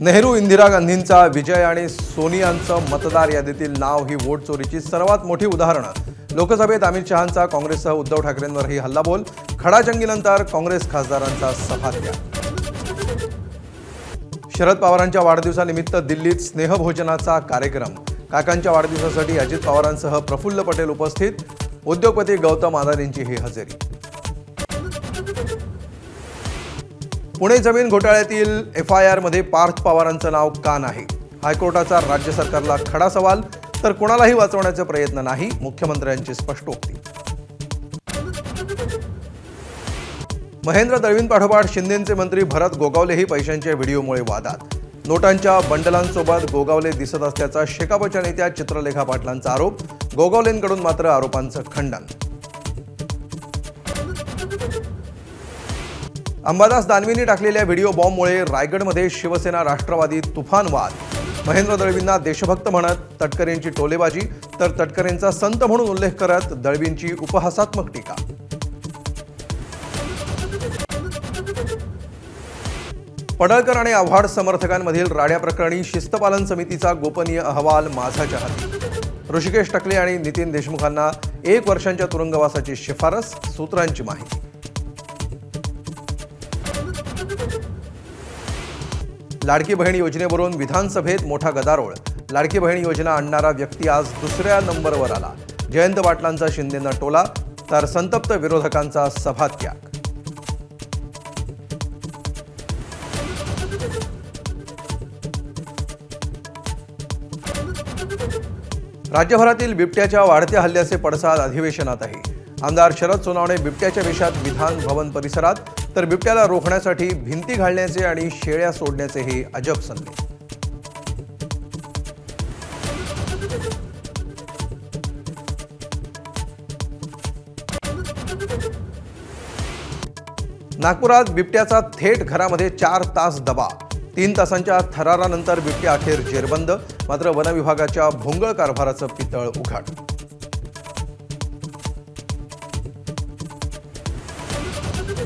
नेहरू इंदिरा गांधींचा विजय आणि सोनियांचं मतदार यादीतील नाव ही वोट चोरीची सर्वात मोठी उदाहरणं। लोकसभेत अमित शहांचा काँग्रेससह उद्धव ठाकरेंवरही हल्लाबोल। खडाजंगीनंतर काँग्रेस खासदारांचा सभात्याग। शरद पवारांच्या वाढदिवसानिमित्त दिल्लीत स्नेहभोजनाचा कार्यक्रम। काकांच्या वाढदिवसासाठी अजित पवारांसह प्रफुल्ल पटेल उपस्थित। उद्योगपती गौतम अदानींची ही हजेरी। पुणे जमीन घोटाळ्यातील FIR मध्ये पार्थ पवारांचं नाव का नाही? हायकोर्टाचा राज्य सरकारला खडा सवाल। तर कोणालाही वाचवण्याचा प्रयत्न नाही, मुख्यमंत्र्यांची स्पष्टोक्ती। महेंद्र दळवींपाठोपाठ शिंदेंचे मंत्री भरत गोगावलेही पैशांच्या व्हिडिओमुळे वादात। नोटांच्या बंडलांसोबत गोगावले दिसत असल्याचा शेकापच्या नेत्या चित्रलेखा पाटलांचा आरोप। गोगावलेंकडून मात्र आरोपांचं खंडन। अंबादास दानवेंनी टाकलेल्या व्हिडिओ बॉम्बमुळे रायगडमध्ये शिवसेना राष्ट्रवादी तुफान वाद। महेंद्र दळवींना देशभक्त म्हणत तटकरेंची टोलेबाजी, तर तटकरेंचा संत म्हणून उल्लेख करत दळवींची उपहासात्मक टीका। पडळकर आणि आव्हाड समर्थकांमधील राड्या प्रकरणी शिस्तपालन समितीचा गोपनीय अहवाल माझाच्या हाती। ऋषिकेश टकले आणि नितीन देशमुखांना 1 वर्षांच्या तुरुंगवासाची शिफारस। सूत्रांची माहिती। लाडकी बहीण योजनेवरून विधानसभेत मोठा गदारोळ। लाडकी बहीण योजना आणणारा व्यक्ती आज दुसऱ्या नंबरवर आला। जयंत पाटलांचा शिंदेंना टोला, तर संतप्त विरोधकांचा सभात्याग। राज्यभरातील बिबट्याच्या वाढत्या हल्ल्याचे पडसाद अधिवेशनातही। आमदार शरद सोनवणे बिबट्याच्या वेशात विधान भवन परिसरात, तर बिबट्याला रोखण्यासाठी भिंती घालण्याचे आणि शेळ्या सोडण्याचे हे अजब सल्ले। नागपुरात बिबट्याचा थेट घरामध्ये 4 तास दबा। 3 तासांच्या थरारानंतर बिबट्या अखेर जेरबंद। मात्र वनविभागाच्या भोंगळ कारभाराचं पितळ उघड।